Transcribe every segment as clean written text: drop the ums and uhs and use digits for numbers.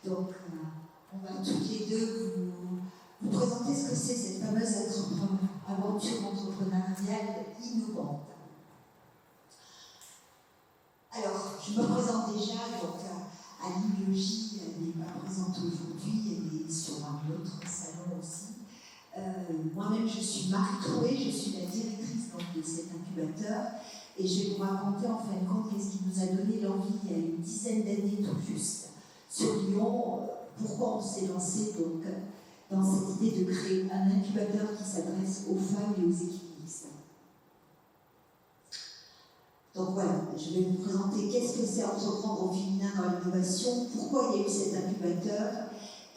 Donc, on va toutes les deux vous présenter ce que c'est cette fameuse aventure entrepreneuriale innovante. Alors, je me présente déjà, donc Annie Logie, elle n'est pas présente aujourd'hui, elle est sur un autre salon aussi. Moi-même, je suis Marie Troué, je suis la directrice donc, de cet incubateur et je vais vous raconter en fin de compte ce qui nous a donné l'envie il y a une dizaine d'années tout juste sur Lyon, pourquoi on s'est lancé donc, dans cette idée de créer un incubateur qui s'adresse aux femmes et aux équipes mixtes. Donc voilà, je vais vous présenter qu'est-ce que c'est entreprendre au féminin dans l'innovation, pourquoi il y a eu cet incubateur,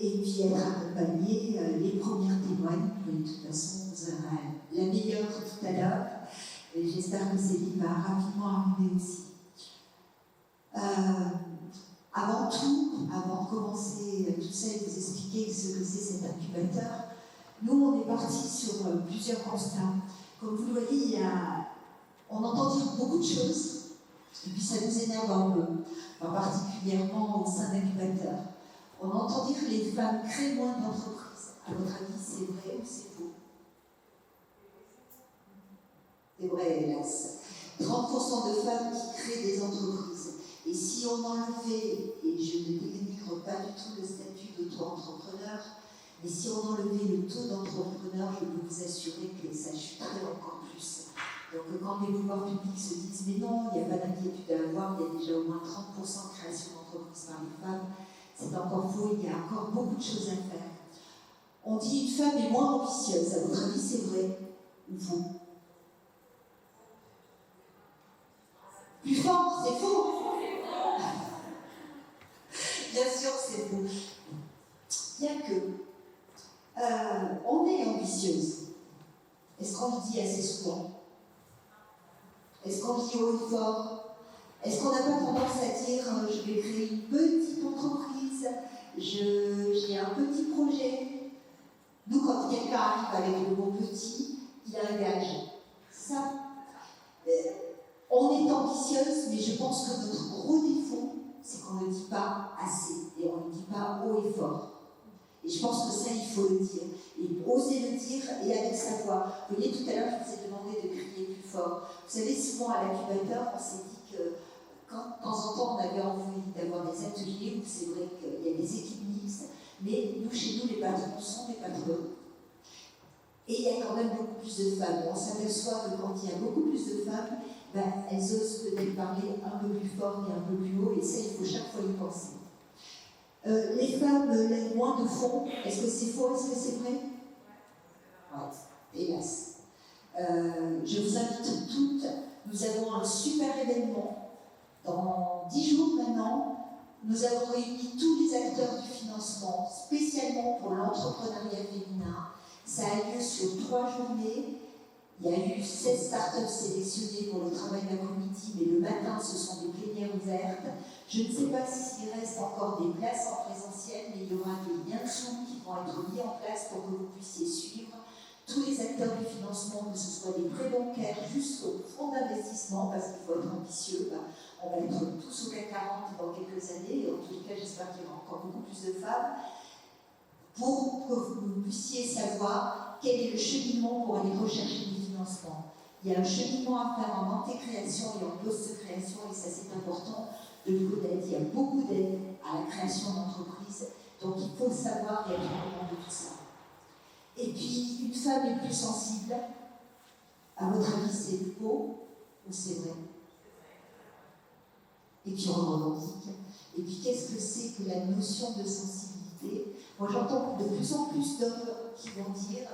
et puis être accompagné, les premières témoignent, mais de toute façon vous aurez la meilleure tout à l'heure, et j'espère que Céline va rapidement arriver aussi. Avant tout, avant de commencer tout ça et de vous expliquer ce que c'est cet incubateur, nous on est partis sur plusieurs constats. Comme vous le voyez, on entend dire beaucoup de choses, et puis ça nous énerve un peu, particulièrement au sein d'incubateurs. On entend dire que les femmes créent moins d'entreprises. À votre avis, c'est vrai ou c'est faux? C'est vrai, hélas. 30% de femmes qui créent des entreprises. Et si on enlevait, et je ne dénigre pas du tout le statut d'auto-entrepreneur, mais si on enlevait le taux d'entrepreneurs, je peux vous assurer que ça chuterait encore plus. Donc quand les pouvoirs publics se disent « mais non, il n'y a pas d'inquiétude à avoir, il y a déjà au moins 30% de création d'entreprises par les femmes », c'est encore faux, il y a encore beaucoup de choses à faire. On dit une femme est moins ambitieuse, à votre avis c'est vrai ou faux? Plus fort, c'est faux. Bien sûr c'est faux. Bien que, on est ambitieuse. Est-ce qu'on le dit assez souvent? Est-ce qu'on le dit haut et fort? Est-ce qu'on n'a pas tendance à dire je vais créer une petite entreprise, j'ai un petit projet? Nous, quand quelqu'un arrive avec le mot petit, il a un gage. Ça, on est ambitieuse, mais je pense que notre gros défaut, c'est qu'on ne le dit pas assez et on ne le dit pas haut et fort. Et je pense que ça, il faut le dire. Et oser le dire et avec sa voix. Vous voyez, tout à l'heure, je vous ai demandé de crier plus fort. Vous savez, souvent à l'incubateur, on s'est dit que quand, de temps en temps, on avait envie d'avoir des ateliers où c'est vrai qu'il y a des équipes mixtes, mais nous, chez nous, les patrons sont des patrons. Et il y a quand même beaucoup plus de femmes. On s'aperçoit que quand il y a beaucoup plus de femmes, elles osent peut-être parler un peu plus fort et un peu plus haut, et ça, il faut chaque fois y penser. Les femmes lèvent moins de fonds. Est-ce que c'est faux? Est-ce que c'est vrai? Oui, hélas. Je vous invite toutes. Nous avons un super événement. Dans 10 jours maintenant, nous avons réuni tous les acteurs du financement, spécialement pour l'entrepreneuriat féminin. Ça a lieu sur 3 journées. Il y a eu 16 startups sélectionnées pour le travail d'après-midi, mais le matin, ce sont des plénières ouvertes. Je ne sais pas s'il reste encore des places en présentiel, mais il y aura des liens de Zoom qui vont être mis en place pour que vous puissiez suivre tous les acteurs du financement, que ce soit des prêts bancaires jusqu'au fonds d'investissement, parce qu'il faut être ambitieux. On va être tous au CAC 40 dans quelques années, et en tout cas, j'espère qu'il y aura encore beaucoup plus de femmes, pour que vous puissiez savoir quel est le cheminement pour aller rechercher des financements. Il y a un cheminement à faire en anté-création et en post-création, et ça c'est important de le connaître. Il y a beaucoup d'aide à la création d'entreprises, donc il faut savoir et être au courant de tout ça. Et puis, une femme est plus sensible. À votre avis, c'est faux ou c'est vrai? Et puis on revendique. Et puis qu'est-ce que c'est que la notion de sensibilité? Moi j'entends de plus en plus d'hommes qui vont dire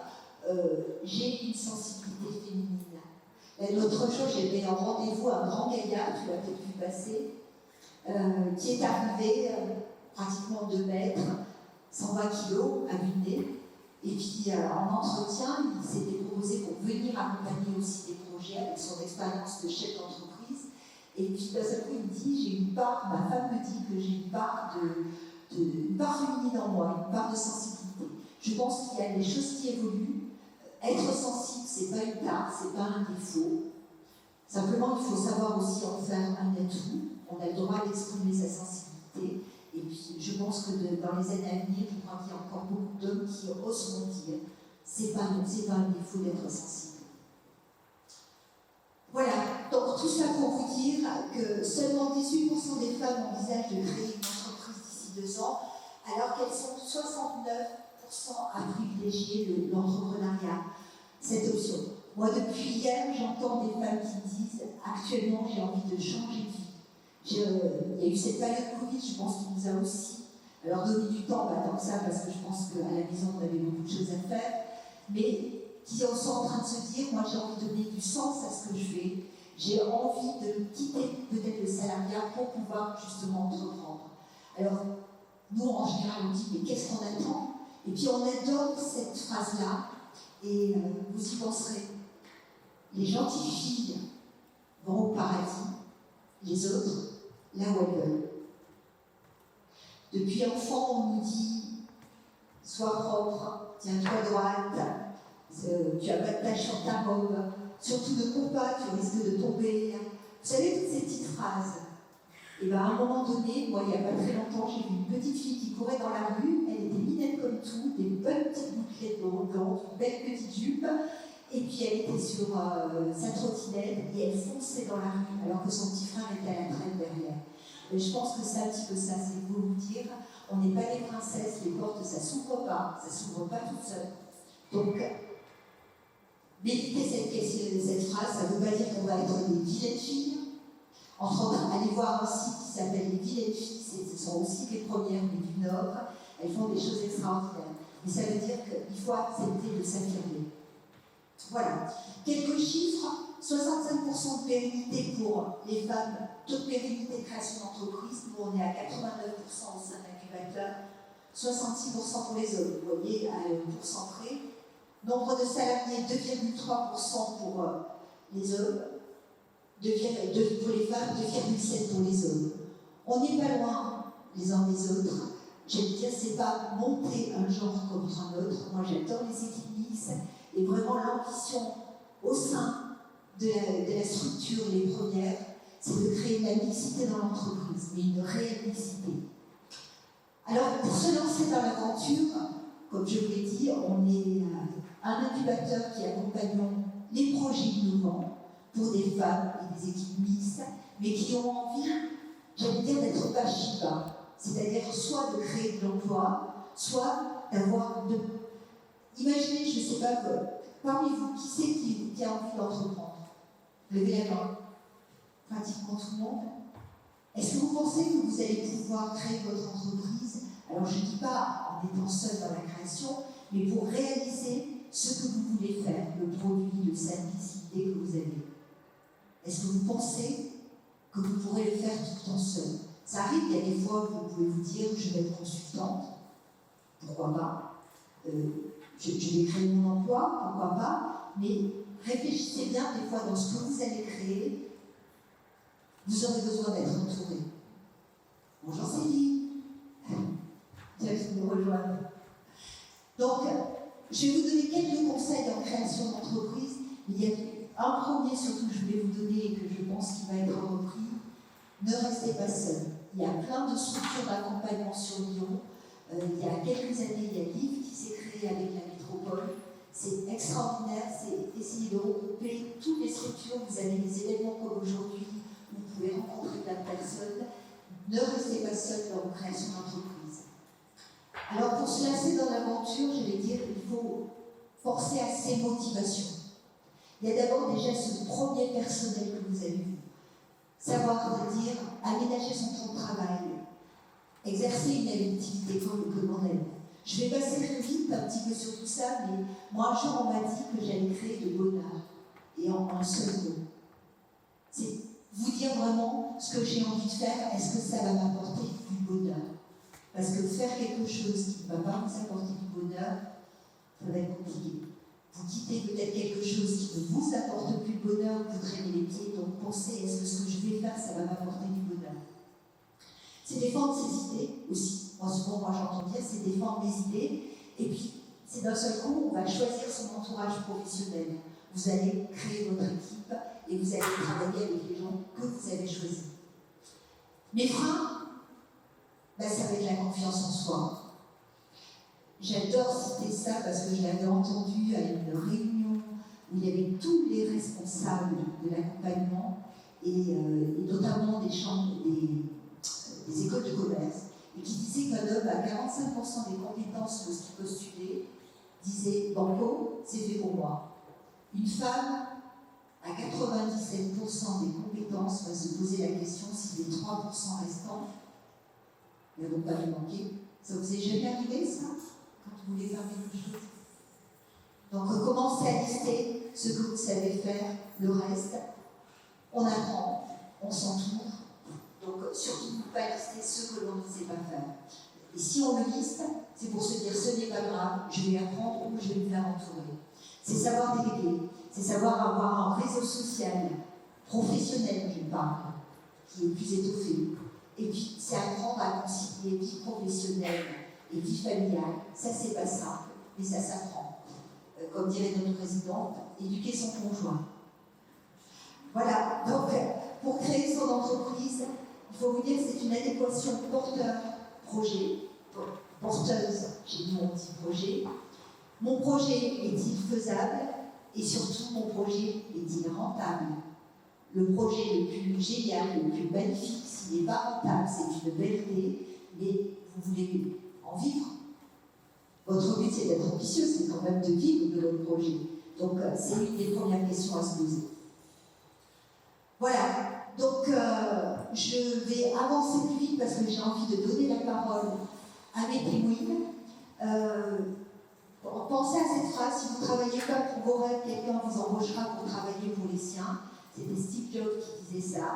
j'ai une sensibilité féminine. L'autre jour, j'avais un rendez-vous à un grand gaillard, tu l'as peut-être vu passer, qui est arrivé pratiquement 2 mètres, 120 kilos à vue de nez. Et puis en entretien, il s'était proposé pour venir accompagner aussi des projets avec son expérience de chef d'entreprise. Et puis d'un seul coup, il me dit, j'ai une part, ma femme me dit que j'ai une part une part féminine en moi, une part de sensibilité. Je pense qu'il y a des choses qui évoluent. Être sensible, c'est pas une tare, c'est pas un défaut. Simplement, il faut savoir aussi en faire un atout. On a le droit d'exprimer sa sensibilité. Et puis, je pense que dans les années à venir, je crois qu'il y a encore beaucoup d'hommes qui oseront dire c'est pas un défaut d'être sensible. Voilà, donc tout ça pour vous dire que seulement 18% des femmes envisagent de créer une entreprise d'ici 2 ans, alors qu'elles sont 69% à privilégier l'entrepreneuriat, cette option. Moi, depuis hier, j'entends des femmes qui me disent actuellement, j'ai envie de changer de vie. Il y a eu cette période Covid, je pense qu'il nous a aussi donné du temps, pas tant que ça, parce que je pense qu'à la maison, on avait beaucoup de choses à faire, mais qui sont en train de se dire, moi j'ai envie de donner du sens à ce que je fais, j'ai envie de quitter peut-être le salariat pour pouvoir justement entreprendre. Alors, nous en général on dit, mais qu'est-ce qu'on attend? Et puis on adore cette phrase-là, et vous y penserez. Les gentilles filles vont au paradis, les autres, là où elles veulent. Depuis enfant, on nous dit, sois propre, tiens-toi droite, tu as pas de tache sur ta robe, surtout ne cours pas, tu risques de tomber. Vous savez, toutes ces petites phrases. Et bien, à un moment donné, moi, il n'y a pas très longtemps, j'ai vu une petite fille qui courait dans la rue, elle était minette comme tout, des bonnes petites bouclettes blondes, une belle petite jupe, et puis elle était sur sa trottinette, et elle fonçait dans la rue, alors que son petit frère était à la traîne derrière. Et je pense que c'est un petit peu ça, c'est pour vous dire, on n'est pas des princesses, les portes, ça s'ouvre pas toutes seules. Donc, méditez cette phrase, ça ne veut pas dire qu'on va être des vilaines filles. Entre autres, allez voir un site qui s'appelle Les Vilaines Filles, ce sont aussi les premières, mais du Nord. Elles font des choses extraordinaires. Mais ça veut dire qu'il faut accepter de s'affirmer. Voilà. Quelques chiffres, 65% de pérennité pour les femmes, taux de pérennité de création d'entreprise. Nous, on est à 89% au sein d'incubateurs, 66% pour les hommes. Vous voyez, à pourcent près. Nombre de salariés, 2,3% pour les hommes, pour les femmes, 2,7% pour les hommes. On n'est pas loin les uns des autres. J'aime dire, c'est pas monter un genre contre un autre. Moi, j'adore les équipes mixtes et vraiment l'ambition au sein de la structure, les premières, c'est de créer de la mixité dans l'entreprise, mais une réelle mixité. Alors, pour se lancer dans l'aventure, comme je vous l'ai dit, on est un incubateur qui accompagne les projets innovants pour des femmes et des équipes mixtes, mais qui ont envie, j'allais dire, d'être pas chiba, c'est-à-dire soit de créer de l'emploi, soit d'avoir de... Imaginez, je ne sais pas, parmi vous, qui c'est qui a envie d'entreprendre? Levez la main. Pratiquement tout le monde. Est-ce que vous pensez que vous allez pouvoir créer votre entreprise? Alors je ne dis pas en étant seul dans la création, mais pour réaliser ce que vous voulez faire, le produit, le service, l'idée que vous avez. Est-ce que vous pensez que vous pourrez le faire tout le temps seul? Ça arrive, il y a des fois où vous pouvez vous dire je vais être consultante, pourquoi pas, je vais créer mon emploi, pourquoi pas, mais réfléchissez bien des fois dans ce que vous allez créer, vous aurez besoin d'être entouré. Bonjour Céline, tiens, je me rejoindre. Donc, je vais vous donner quelques conseils en création d'entreprise. Il y a un premier surtout que je voulais vous donner et que je pense qu'il va être repris. Ne restez pas seul. Il y a plein de structures d'accompagnement sur Lyon. Il y a quelques années, il y a LIV qui s'est créé avec la métropole. C'est extraordinaire, c'est essayer de regrouper toutes les structures. Vous avez des événements comme aujourd'hui où vous pouvez rencontrer plein de personnes. Ne restez pas seul dans vos créations d'entreprise. Alors pour se lancer dans l'aventure, je vais dire qu'il faut forcer à ses motivations. Il y a d'abord déjà ce premier personnel que vous avez vu. Savoir dire, aménager son temps de travail, exercer une activité comme on aime. Je vais passer très vite un petit peu sur tout ça, mais moi un jour on m'a dit que j'allais créer de bonheur, et en un seul mot. C'est vous dire vraiment ce que j'ai envie de faire, est-ce que ça va m'apporter du bonheur? Parce que faire quelque chose qui ne va pas vous apporter du bonheur, ça va être compliqué. Vous quittez peut-être quelque chose qui ne vous apporte plus de bonheur, vous traînez les pieds, donc pensez, est-ce que ce que je vais faire, ça va m'apporter du bonheur? C'est défendre ses idées aussi. Moi, souvent, j'entends dire, c'est défendre mes idées, et puis, c'est d'un seul coup, on va choisir son entourage professionnel. Vous allez créer votre équipe, et vous allez travailler avec les gens que vous avez choisis. Mes freins, ben, ça va être la confiance en soi. J'adore citer ça parce que je l'avais entendu à une réunion où il y avait tous les responsables de l'accompagnement et notamment des chambres, des écoles de commerce, et qui disaient qu'un homme à 45% des compétences lorsqu'il postulait disait « Banco, c'est fait pour moi ». Une femme à 97% des compétences va se poser la question si les 3% restants ne vont pas lui manquer. Ça vous est jamais arrivé, ça, quand vous voulez faire quelque chose? Donc, commencez à lister ce que vous savez faire, le reste. On apprend, on s'entoure. Donc, surtout ne pas lister ce que l'on ne sait pas faire. Et si on le liste, c'est pour se dire ce n'est pas grave, je vais apprendre ou je vais me faire entourer. C'est savoir déléguer, c'est savoir avoir un réseau social, professionnel d'une part, qui est plus étoffé. Et puis, c'est apprendre à concilier vie professionnelle et vie familiale. Ça, c'est pas simple, mais ça s'apprend. Comme dirait notre présidente, éduquer son conjoint. Voilà, donc, pour créer son entreprise, il faut vous dire que c'est une adéquation porteur-projet, porteuse, chez nous on dit projet. Mon projet est-il faisable? Et surtout, mon projet est-il rentable? Le projet le plus génial, le plus magnifique, s'il n'est pas rentable, c'est une belle idée, mais vous voulez en vivre. Votre but, c'est d'être ambitieux, c'est quand même de vivre de votre projet. Donc, c'est une des premières questions à se poser. Voilà, donc je vais avancer plus vite parce que j'ai envie de donner la parole à mes témoins. Pensez à cette phrase, si vous ne travaillez pas pour vos rêves, quelqu'un vous embauchera pour travailler pour les siens. C'était Steve Jobs qui disait ça.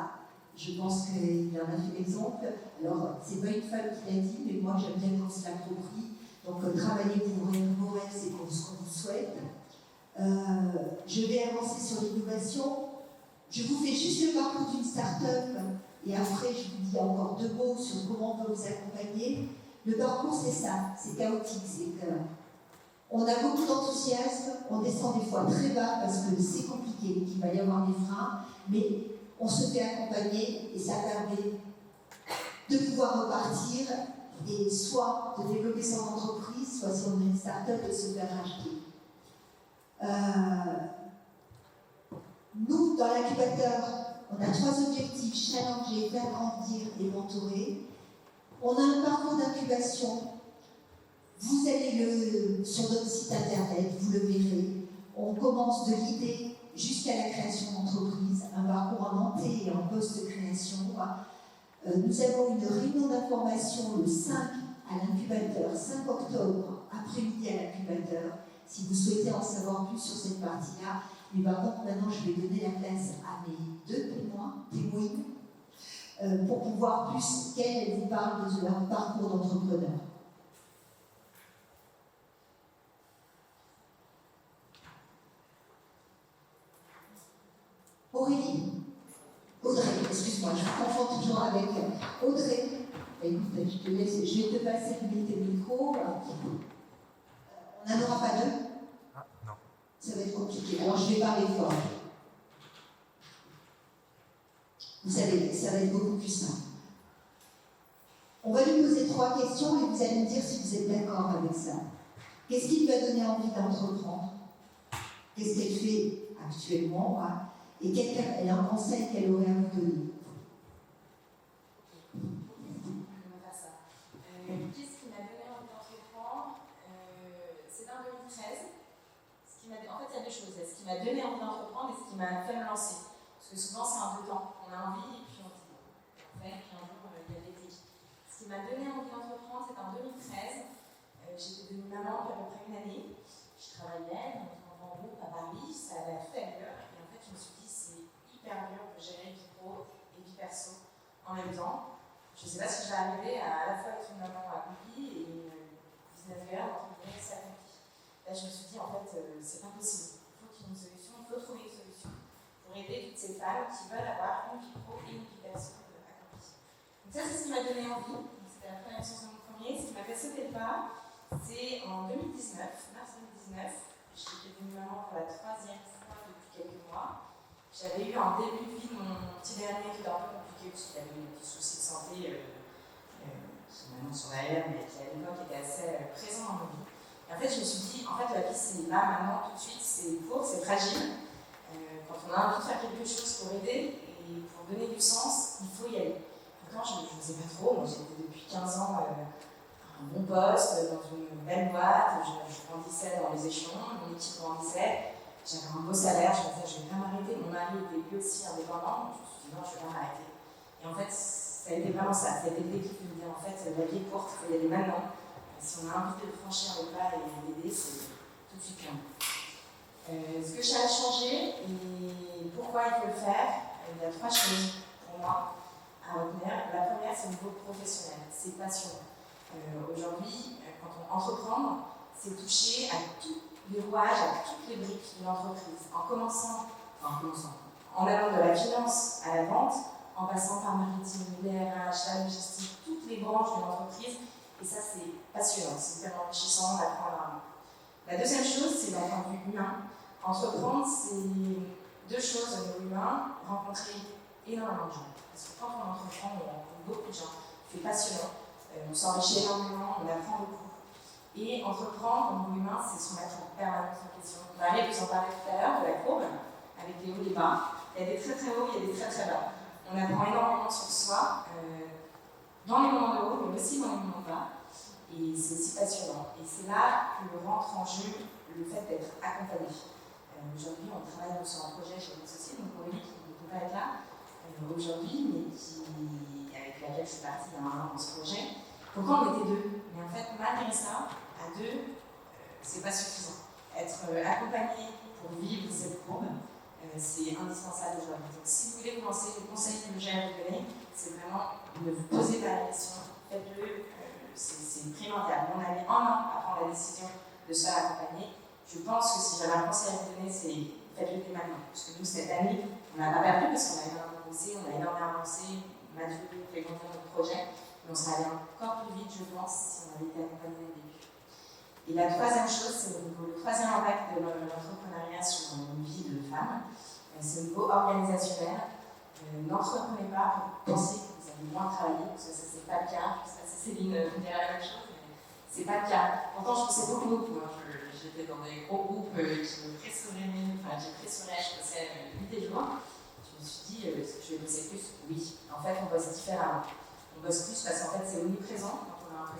Je pense qu'il en a fait l'exemple. Alors, c'est pas une femme qui l'a dit, mais moi j'aime bien qu'on se l'approprie. Donc, travailler pour vos rêves, c'est ce qu'on vous souhaite. Je vais avancer sur l'innovation. Je vous fais juste le parcours d'une start-up et après je vous dis encore 2 mots sur comment on peut vous accompagner. Le parcours, c'est ça, c'est chaotique, c'est que on a beaucoup d'enthousiasme, on descend des fois très bas parce que c'est compliqué, qu'il va y avoir des freins, mais on se fait accompagner et ça permet de pouvoir repartir et soit de développer son entreprise, soit si on est une start-up, de se faire racheter. Nous, dans l'incubateur, on a 3 objectifs: challenger, faire grandir et mentorer. On a un parcours d'incubation. Vous allez sur notre site internet, vous le verrez. On commence de l'idée jusqu'à la création d'entreprise, un parcours en montée et en post-création. Nous avons une réunion d'information le 5 à l'incubateur, 5 octobre, après-midi à l'incubateur. Si vous souhaitez en savoir plus sur cette partie-là, mais par contre, maintenant, je vais donner la place à mes 2 témoins, pour pouvoir plus qu'elles vous parlent de leur parcours d'entrepreneur. Audrey, excuse-moi, je me confonds toujours avec Audrey. Écoute, je vais te passer le micro. On n'en aura pas 2? Ah, non. Ça va être compliqué. Alors, je vais parler fort. Vous savez, ça va être beaucoup plus simple. On va lui poser 3 questions et vous allez me dire si vous êtes d'accord avec ça. Qu'est-ce qui lui a donné envie d'entreprendre? Qu'est-ce qu'elle fait actuellement? Et quel est un conseil qu'elle aurait à vous donner? Qu'est-ce qui m'a donné envie d'entreprendre? C'est en 2013. En fait, il y a 2 choses. Ce qui m'a donné envie d'entreprendre et ce qui m'a fait me lancer. Parce que souvent, c'est en 2 temps. On a envie et puis on se dit, on fait, puis un jour, il y a le déclic. Ce qui m'a donné envie d'entreprendre, c'est en 2013. J'étais devenue maman depuis à peu près une année. Je travaillais dans un grand groupe à Paris, ça allait tout à l'heure. Et en fait, je me suis dit, c'est hyper dur de gérer vie pro et vie perso en même temps. Je ne sais pas si je vais arriver à la fois être une maman accomplie et une business girl entre guillemets s'accomplie. Là, je me suis dit, en fait, c'est pas possible. Il faut qu'il y ait une solution, il faut trouver une solution pour aider toutes ces femmes qui veulent avoir une vie pro et une vie perso accomplie. Donc ça, c'est ce qui m'a donné envie. C'était la première chose de mon premier. Ce qui m'a fait sauter le pas, c'est en 2019, mars 2019. J'étais devenue maman pour la 3e fois depuis quelques mois. J'avais eu un début de vie de mon petit dernier qui était un peu compliqué parce qu'il avait eu des petits soucis de santé qui m'a montre sur derrière, mais qui à l'époque était assez présent dans ma vie. Et en fait, je me suis dit, en fait, la vie, c'est là, maintenant, tout de suite, c'est court, c'est fragile. Quand on a envie de faire quelque chose pour aider et pour donner du sens, il faut y aller. Pourtant, je ne faisais pas trop. Moi, j'étais depuis 15 ans à un bon poste, dans une belle boîte. Je grandissais dans les échelons, mon équipe grandissait. J'avais un beau salaire. Je me disais, je ne vais pas m'arrêter. Mon mari était lui aussi indépendant. Donc je me suis dit, non, je ne vais pas m'arrêter. Et en fait, ça a été vraiment ça. Ça a été le déclic de me dire, en fait, la vie est courte, il faut y aller maintenant. Et si on a envie de franchir le pas et d'aider, c'est tout de suite bien. Ce que ça a changé et pourquoi il faut le faire, il y a 3 choses pour moi à retenir. La première, c'est au niveau professionnel, c'est passionnant. Aujourd'hui, quand on entreprend, c'est toucher à tous les rouages, à toutes les briques d'une entreprise, en allant de la finance à la vente, en passant par marketing, l'RH, la logistique, toutes les branches d'une entreprise. Et ça, c'est passionnant, c'est tellement enrichissant d'apprendre à. La deuxième chose, c'est d'un point de vue humain. Entreprendre, c'est 2 choses au niveau humain, rencontrer énormément de gens. Parce que quand on entreprend, on rencontre beaucoup de gens. C'est passionnant, on s'enrichit énormément, on apprend beaucoup. Et entreprendre au niveau humain, c'est se mettre en permanence en question. Marie vous en parlait tout à l'heure de la courbe, avec les hauts et les bas. Il y a des très très hauts, il y a des très très bas. On apprend énormément sur soi, dans les moments de haut, mais aussi dans les moments de bas. Et c'est aussi passionnant. Et c'est là que rentre en jeu le fait d'être accompagné. Aujourd'hui, on travaille sur un projet chez mon associé, donc Aurélie, qui ne peut pas être là aujourd'hui, mais avec laquelle je suis partie il y a 1 an dans ce projet. Pourquoi on était 2? Mais en fait, malgré ça, à 2, c'est pas suffisant. Être accompagné pour vivre cette courbe, c'est indispensable aujourd'hui. Donc, si vous voulez vous lancer, le conseil que j'ai à vous donner, c'est vraiment ne vous posez pas la question, faites-le, c'est primordial. On a mis 1 an à prendre la décision de se faire accompagner. Je pense que si j'avais un conseil à vous donner, c'est faites-le dès maintenant. Parce que nous, cette année, on n'a pas perdu parce qu'on a énormément bossé, on a énormément avancé, Mathieu fait grandir notre projet, mais on serait allé encore plus vite, je pense, si on avait été accompagné dès le début. Et la 3e chose, c'est au niveau, le 3e impact de l'entrepreneuriat sur une vie de femme, c'est au niveau organisationnel. N'entreprenez pas pour penser que vous allez moins travailler, parce que ça, c'est pas le cas. Je sais pas si Céline vous dirait la même chose, mais c'est pas le cas. Pourtant, je bossais beaucoup. J'étais dans des gros groupes qui me pressurait, je bossais nuit et jour. Je me suis dit, est-ce que je vais bosser plus? Oui. En fait, on bosse différemment. On bosse plus parce qu'en fait, c'est omniprésent. Quand on a un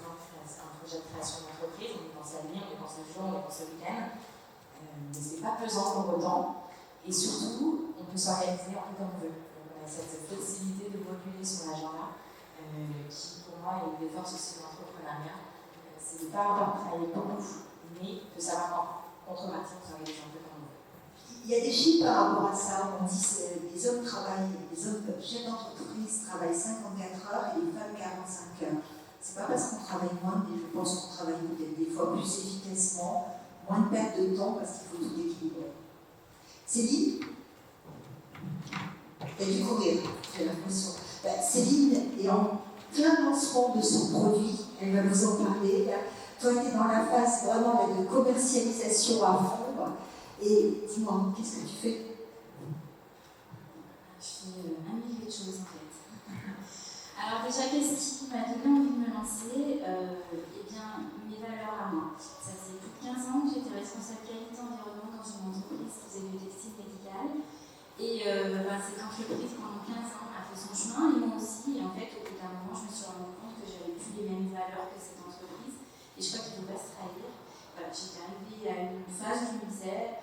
projet de création d'entreprise, on dépense la nuit, on dépense le jour, on dépense le week-end. Mais c'est pas pesant pour autant. Et surtout, on peut s'organiser un peu comme on veut. Donc, on a cette flexibilité de moduler son agenda, qui pour moi est une des forces aussi de l'entrepreneuriat. C'est de ne pas avoir travaillé beaucoup, mais de savoir contrepartie, de s'organiser un peu comme on veut. Il y a des chiffres par rapport à ça. On dit que les hommes chefs d'entreprise travaillent 54 heures et les femmes 45 heures. C'est pas parce qu'on travaille moins, mais je pense qu'on travaille peut-être des fois plus efficacement, moins de perte de temps parce qu'il faut tout équilibrer. Céline, t'as dû courir, j'ai l'impression. Céline est en plein lancement de son produit, elle va vous en parler. Toi, tu es dans la phase vraiment de commercialisation à fond. Et dis-moi, qu'est-ce que tu fais? Je fais un millier de choses en fait. Alors déjà, qu'est-ce qui m'a donné envie de me lancer? Eh bien, mes valeurs à moi. Ça faisait plus de 15 ans que j'étais responsable qualité environnement dans une entreprise qui faisait du textile médical. Et cette entreprise, pendant 15 ans, a fait son chemin, et moi aussi. Et en fait, au bout d'un moment, je me suis rendu compte que j'avais plus les mêmes valeurs que cette entreprise. Et je crois qu'il ne faut pas se trahir. Voilà, j'étais arrivée à une phase où je me disais,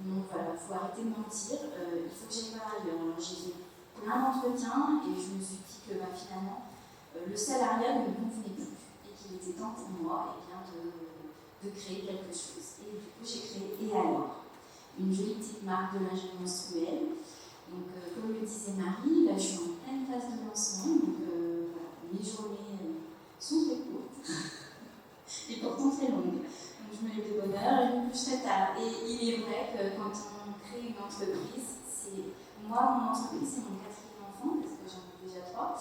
non, voilà, il faut arrêter de mentir, il faut que j'aille par ailleurs. Alors j'ai fait plein d'entretiens et je me suis dit que finalement, le salariat ne me convenait plus et qu'il était temps pour moi de créer quelque chose. Et du coup, j'ai créé Et alors, une jolie petite marque de lingerie menstruelle. Donc, comme le disait Marie, là je suis en pleine phase de lancement, donc voilà, mes journées sont très courtes et pourtant très longues. Donc je me lève de bonne heure et je me couche très tard. Et il est vrai que quand on crée une entreprise, moi, mon entreprise, c'est mon 4e enfant, parce que j'en ai déjà 3.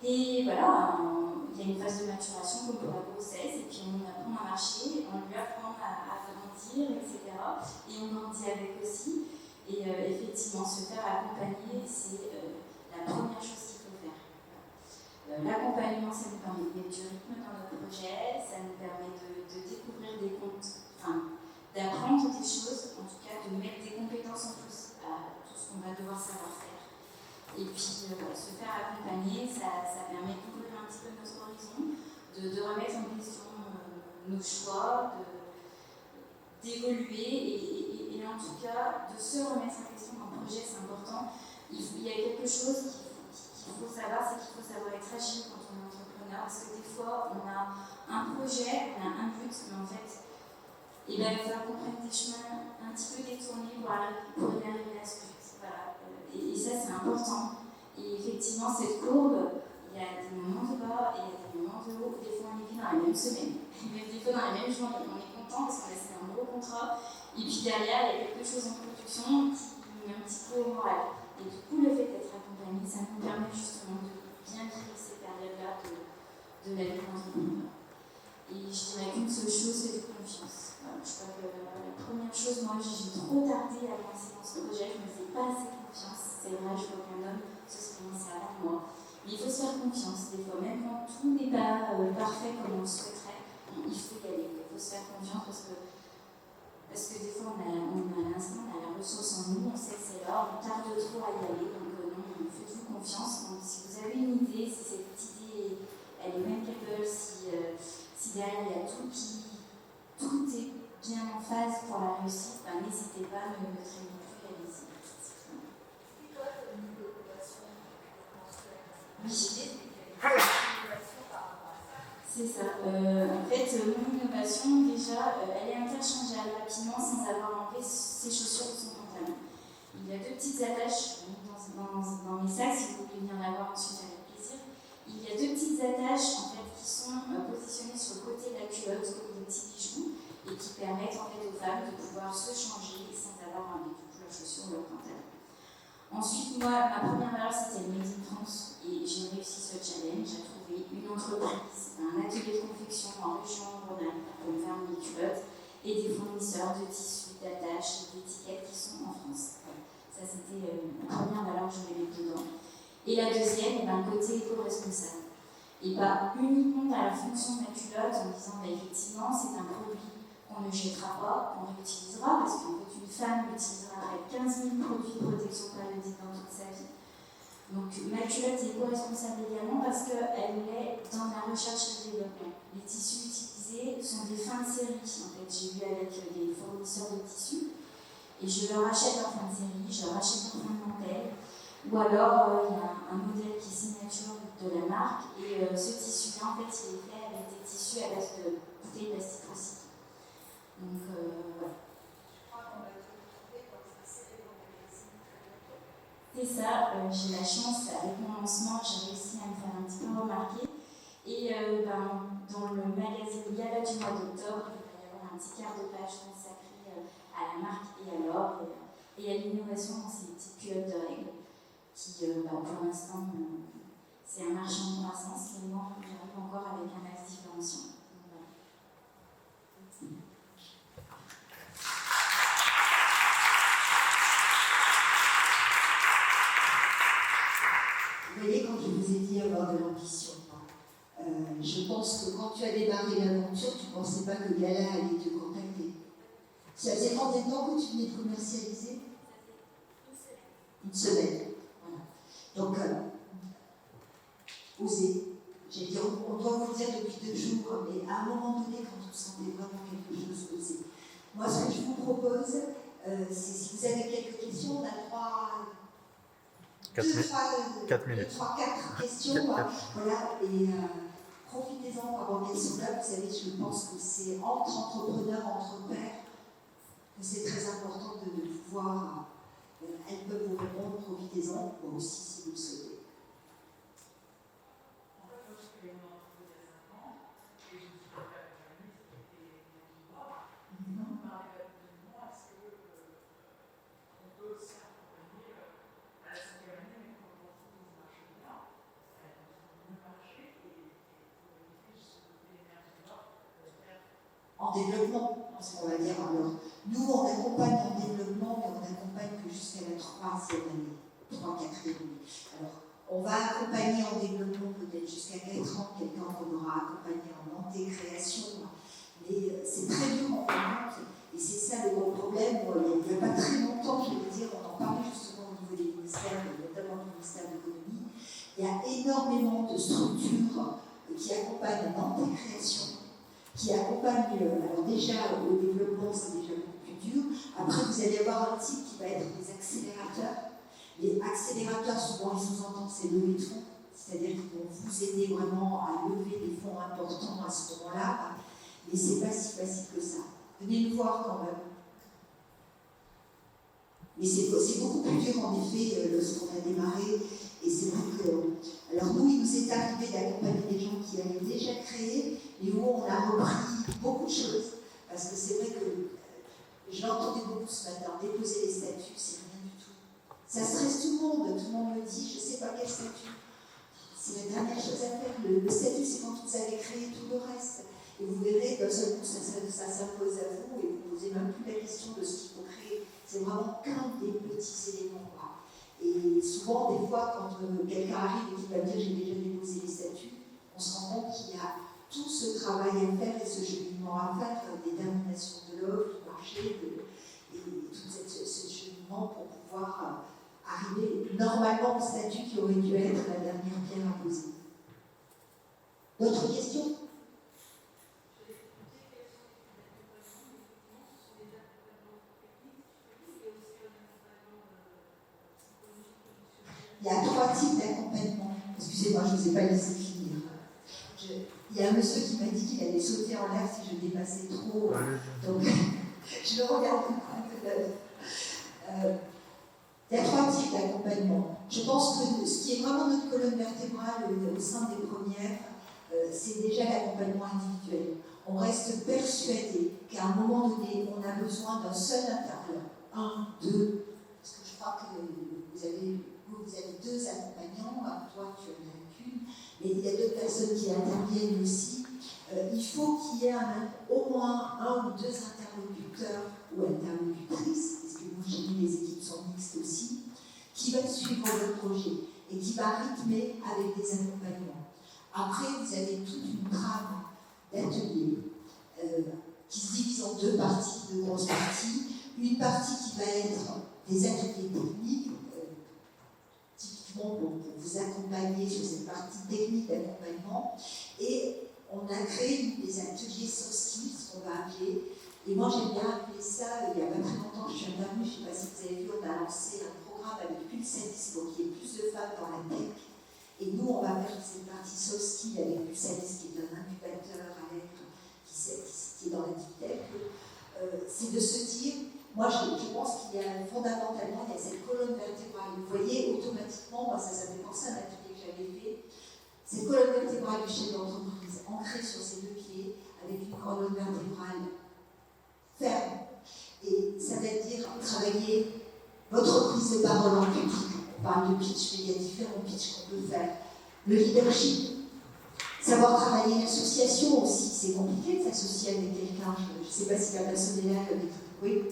Et voilà, il y a une phase de maturation comme pour la grossesse, et puis on apprend à marcher, on lui apprend à grandir, etc. Et on grandit avec aussi. Et effectivement, se faire accompagner, c'est la première chose qu'il faut faire. L'accompagnement, ça nous permet d'être du rythme dans notre projet, ça nous permet de découvrir des comptes, enfin, d'apprendre des choses, en tout cas de mettre des compétences en plus à tout ce qu'on va devoir savoir faire. Et puis se faire accompagner, ça permet d'ouvrir un petit peu notre horizon, de remettre en question nos choix, d'évoluer et en tout cas de se remettre en question en projet, c'est important. Il y a quelque chose qu'il faut savoir, c'est qu'il faut savoir être agile quand on est entrepreneur, parce que des fois on a un projet, on a un but, mais en fait, il va falloir qu'on prenne des chemins un petit peu détournés pour y arriver à ce but. Voilà. Et ça c'est important. Et effectivement, cette courbe, il y a des moments de bas et il y a des moments de haut. Des fois, on est dans la même semaine, même des fois dans la même journée. On est content parce qu'on a signé un gros contrat. Et puis derrière, il y a quelque chose en production qui met un petit peu au moral. Et du coup, le fait d'être accompagné, ça nous permet justement de bien créer ces périodes-là de la vie d'entrepreneur. Et je dirais qu'une seule chose, c'est de confiance. Voilà, je crois que la première chose, moi, j'ai trop tardé à lancer dans ce projet. Je ne me faisais pas assez confiance. C'est vrai, je vois qu'un homme se serait lancé avant moi. Mais il faut se faire confiance. Des fois, même quand tout n'est pas parfait comme on le souhaiterait, il faut y aller. Il faut se faire confiance parce que des fois, on a l'instinct, on a la ressource en nous, on sait que c'est là, on tarde trop à y aller. Donc, non, faites-vous confiance. Donc, si vous avez une idée, si cette idée, elle est même capable, si derrière, il y a tout est bien en phase pour la réussite, ben, n'hésitez pas, ne traînez plus, allez-y. C'est ça. En fait, mon innovation, déjà, elle est interchangeable rapidement sans avoir enlevé ses chaussures de son pantalon. Il y a 2 petites attaches dans mes sacs, si vous voulez venir la voir ensuite avec plaisir. Il y a 2 petites attaches en fait, qui sont positionnées sur le côté de la culotte, comme des petits bijoux, et qui permettent en fait, aux femmes de pouvoir se changer sans avoir enlevé du coup leur chaussure ou leur pantalon. Ensuite, moi, ma première valeur, c'était le Made in France et j'ai réussi ce challenge. J'ai trouvé une entreprise, un atelier de confection en région Rhône-Alpes pour me faire mes culottes et des fournisseurs de tissus, d'attaches et d'étiquettes qui sont en France. Ça, c'était la première valeur que je voulais mettre dedans. Et la deuxième, le côté éco-responsable. Et pas uniquement dans la fonction de la culotte en disant, effectivement, c'est un produit qu'on ne jettera pas, qu'on réutilisera, parce qu'en fait, une femme utilisera près de 15 000 produits de protection périodique dans toute sa vie. Donc, ma culotte est éco-responsable également parce qu'elle est dans la recherche et le développement. Les tissus utilisés sont des fins de série. En fait, j'ai vu avec des fournisseurs de tissus et je leur achète leur fin de série, je leur achète leur fin de dentelle. Ou alors, il y a un modèle qui est signature de la marque et ce tissu-là, en fait, il est fait avec des tissus à base de bouteilles plastique recyclées. Donc, voilà. C'est ça, j'ai la chance, avec mon lancement, j'ai réussi à me faire un petit peu remarquer. Et dans le magazine Gala du mois d'octobre, il va y avoir un petit quart de page consacré à la marque et à l'or et à l'innovation dans ces petites culottes de règles qui, pour l'instant, c'est un marché en croissance, mais moi, j'arrive encore avec un axe différenciant. Vous voyez, quand je vous ai dit avoir de l'ambition, je pense que quand tu as démarré l'aventure, tu ne pensais pas que Gala allait te contacter. Ça faisait combien de temps que tu venais de commercialiser ? Une semaine. Voilà. Donc, osez. J'ai dit, on doit vous le dire depuis 2 jours, mais à un moment donné, quand vous sentez vraiment quelque chose, osez. Moi, ce que je vous propose, c'est si vous avez quelques questions, on a 4 questions. Voilà, et profitez-en pendant qu'elles sont là. Vous savez, je pense que c'est entre entrepreneurs, entre pairs, que c'est très important de pouvoir. Elles peuvent vous répondre, profitez-en, moi aussi si vous le souhaitez. En développement, parce qu'on va dire alors, nous on accompagne en développement, mais on n'accompagne que jusqu'à la 3e année, 3-4e année. Alors, on va accompagner en développement peut-être jusqu'à 4 ans quelqu'un qu'on aura c'est très dur en vente, et c'est ça le gros problème. Il n'y a pas très longtemps, je vais dire, on en parlait justement au niveau des ministères, notamment du ministère de l'économie. Il y a énormément de structures qui accompagnent l'anté-création, qui accompagnent, alors déjà au développement, c'est déjà beaucoup plus dur. Après, vous allez avoir un type qui va être des accélérateurs. Les accélérateurs, souvent, ils sous-entendent c'est lever de fonds, c'est-à-dire qu'ils vont vous aider vraiment à lever des fonds importants à ce moment-là, mais c'est pas si facile que ça. Venez nous voir quand même. Mais c'est beaucoup plus dur en effet lorsqu'on a démarré, et c'est vrai que, alors nous, il nous est arrivé d'accompagner des gens qui avaient déjà créé, et où on a repris beaucoup de choses, parce que c'est vrai que, je l'entendais beaucoup ce matin, déposer les statuts, c'est rien du tout. Ça stresse tout le monde me dit, je ne sais pas quel statut. C'est la dernière chose à faire. Le statut, c'est quand vous avez créé tout le reste. Et vous verrez, d'un seul coup, ça s'impose à vous et vous ne posez même plus la question de ce qu'il faut créer. C'est vraiment qu'un des petits éléments. Et souvent, des fois, quand quelqu'un arrive et qui va dire j'ai déjà déposé les statuts, on se rend compte qu'il y a tout ce travail à faire et ce cheminement à faire, détermination de l'offre, du marché, et tout ce cheminement pour pouvoir arriver normalement au statut qui aurait dû être la dernière pierre à poser. D'autres questions ? Il y a 3 types d'accompagnement. Excusez-moi, je ne vous ai pas laissé finir. Il y a un monsieur qui m'a dit qu'il allait sauter en l'air si je dépassais trop. Donc, je le regarde il y a 3 types d'accompagnement. Je pense que ce qui est vraiment notre colonne vertébrale au sein des premières, c'est déjà l'accompagnement individuel. On reste persuadé qu'à un moment donné, on a besoin d'un seul intervenant. 1, 2, parce que je crois que vous avez 2 accompagnants, toi tu en as qu'une, mais il y a 2 personnes qui interviennent aussi. Il faut qu'il y ait au moins 1 ou 2 interlocuteurs ou interlocutrices, parce que moi j'ai mis les équipes sont mixtes aussi, qui va suivre votre projet et qui va rythmer avec des accompagnements. Après, vous avez toute une trame d'ateliers qui se divise en 2 parties, 2 grosses parties. Une partie qui va être des ateliers techniques, typiquement pour vous accompagner sur cette partie technique d'accompagnement, et on a créé des ateliers soft skills, ce qu'on va appeler, et moi j'aime bien appeler ça, il n'y a pas très longtemps je suis intervenue, je ne sais pas si vous avez vu, on a lancé un programme avec Pulsalis pour qu'il y ait plus de femmes dans la tech, et nous on va faire cette partie soft skills avec Pulsalis qui est un incubateur avec, qui est dans la deep tech, c'est de se dire, moi je pense qu'il y a fondamentalement, il y a cette colonne vertébrale. Vous voyez, automatiquement, moi ça fait penser à un atelier que j'avais fait, cette colonne vertébrale du chef d'entreprise ancrée sur ses 2 pieds, avec une colonne vertébrale ferme. Et ça veut dire travailler votre prise de parole en public. On parle de pitch, mais il y a différents pitchs qu'on peut faire. Le leadership. Savoir travailler l'association aussi, c'est compliqué de s'associer avec quelqu'un. Je ne sais pas si la personne est là, oui,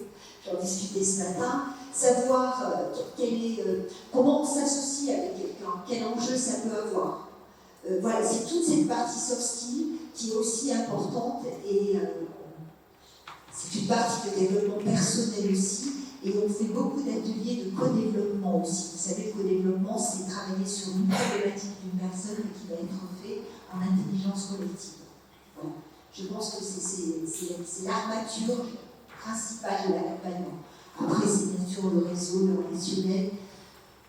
j'en discutais ce matin. Savoir comment on s'associe avec quelqu'un, quel enjeu ça peut avoir. Voilà, c'est toute cette partie soft skill qui est aussi importante et c'est une partie de développement personnel aussi. Et on fait beaucoup d'ateliers de co-développement aussi. Vous savez, le co-développement, c'est travailler sur une problématique d'une personne qui va être fait en intelligence collective. Voilà. Je pense que c'est l'armature principale de l'accompagnement. Après, c'est bien sûr le réseau, le relationnel,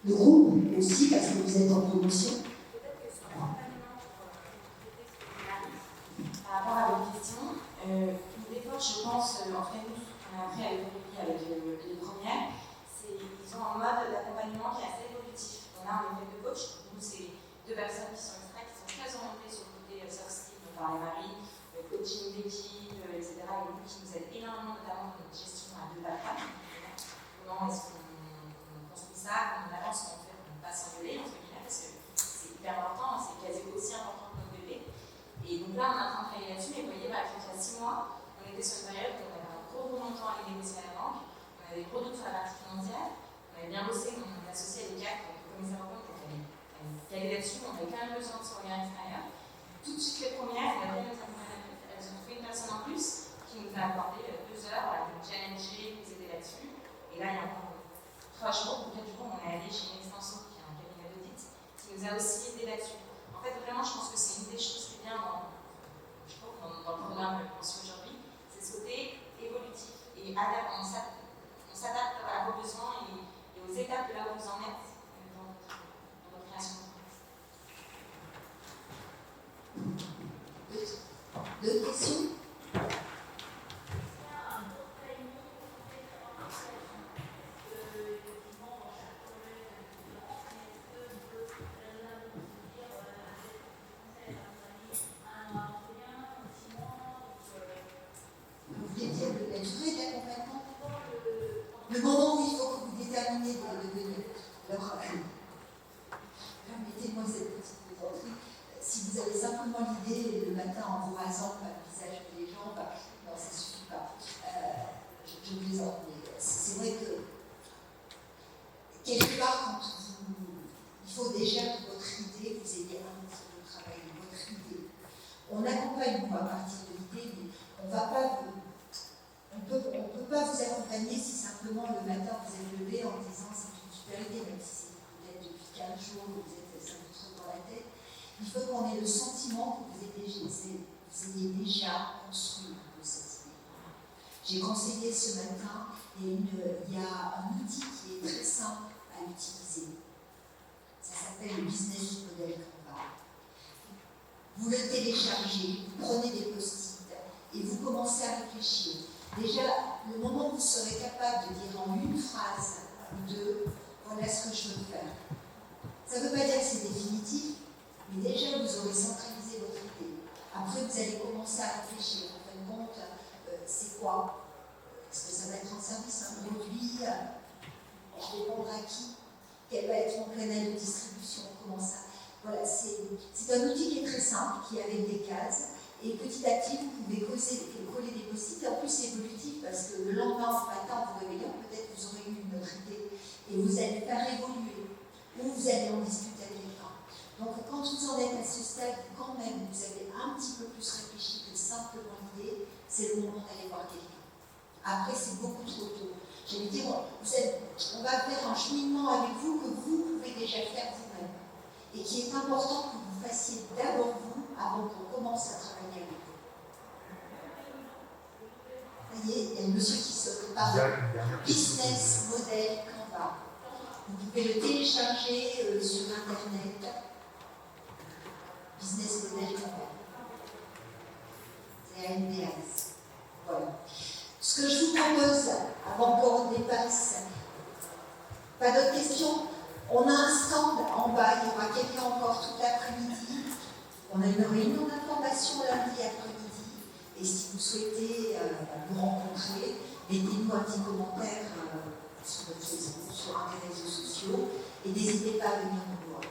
le groupe aussi, parce que vous êtes en promotion. Peut-être que sur l'accompagnement, par rapport à votre question, des fois, je pense, en tout cas, nous, on a appris avec les premières, ils sont en mode d'accompagnement qui est assez évolutif. On a un effet de coach, nous, c'est 2 personnes qui sont extraites, qui sont très orientées sur le côté soft skills, donc par les maris, coaching d'équipe, etc. Et nous, qui nous aident énormément, notamment dans notre gestion à 2 patrons. Comment est-ce qu'on construit ça, comment on avance, comment on fait pour ne pas s'envoler, entre guillemets, parce que c'est hyper important, c'est quasi aussi important que nos bébés. Et donc là, on est en train de travailler là-dessus, mais vous voyez, il y a 6 mois, on était sur une période où on avait un gros montant à aller négocier à la banque, on avait des gros doutes sur la partie financière, on avait bien bossé, on est associé à des CAC, donc le commissaire en compte, on avait calé là-dessus, on avait quand même besoin de ce regard extérieur. Tout de suite, les premières, elles ont trouvé une personne en plus qui qui nous a accordé 2 heures à nous challenger, nous aider là-dessus. Et là, il y a encore 3 jours ou 4 jours, on est allé chez Nextenso, qui est un cabinet d'audit, qui nous a aussi aidé là-dessus. En fait, vraiment, je pense que c'est une des choses qui est bien dans le programme Pensez aujourd'hui, c'est ce côté évolutif et on s'adapte à vos besoins et aux étapes de là où vous en êtes dans votre création. D'autres questions? Vous voulez dire la durée de l'accompagnement? Le moment où il faut que vous déterminez de venir. Alors, permettez-moi cette petite plaisanterie. Si vous avez simplement l'idée le matin en vous rasant par le visage des gens, non, ça ne suffit pas. Je plaisante, mais c'est vrai que quelque part, il faut déjà que votre idée vous aide un petit peu travailler votre idée. On accompagne vous à partir de l'idée, mais on ne peut pas vous accompagner si simplement le matin vous êtes levé en disant c'est une super idée, même si c'est peut-être depuis 15 jours que ça vous trotte dans la tête. Il faut qu'on ait le sentiment que vous ayez déjà construit cette idée. J'ai conseillé ce matin, il y a un outil qui est très simple à utiliser. Ça s'appelle le business model Canva. Vous le téléchargez, vous prenez des post-it et vous commencez à réfléchir. Déjà, le moment où vous serez capable de dire en une phrase ou deux, voilà ce que je veux faire. Ça ne veut pas dire que c'est définitif, mais déjà vous aurez centralisé votre idée. Après, vous allez commencer à réfléchir. En fin de compte, c'est quoi? Est-ce que ça va être un service, un produit? Je vais répondre à qui? Quel va être mon canal de distribution? Comment ça? Voilà, c'est un outil qui est très simple, qui est avec des cases. Et petit à petit, vous pouvez coller des post-it. Et en plus, c'est évolutif parce que le lendemain, ce matin, en vous réveillant, peut-être vous aurez eu une autre idée et vous allez faire évoluer. Ou vous allez en discuter avec quelqu'un. Donc, quand vous en êtes à ce stade, quand même, vous avez un petit peu plus réfléchi que simplement l'idée, c'est le moment d'aller voir quelqu'un. Après, c'est beaucoup trop tôt. J'allais dire, on va faire un cheminement avec vous que vous pouvez déjà faire vous-même. Et qui est important que vous fassiez d'abord vous, avant qu'on commence à travailler avec vous. Vous voyez, il y a un monsieur qui se parle de business model Canva. Vous pouvez le télécharger sur Internet. Business model Canva. C'est ANDAS. Voilà. Ce que je vous propose, avant qu'on dépasse, pas d'autres questions? On a un stand en bas, il y aura quelqu'un encore tout l'après-midi. On a une réunion d'information lundi après-midi. Et si vous souhaitez nous rencontrer, mettez-nous un petit commentaire sur notre Facebook, sur un des réseaux sociaux, et n'hésitez pas à venir nous voir.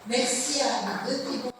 Merci à deux témoins.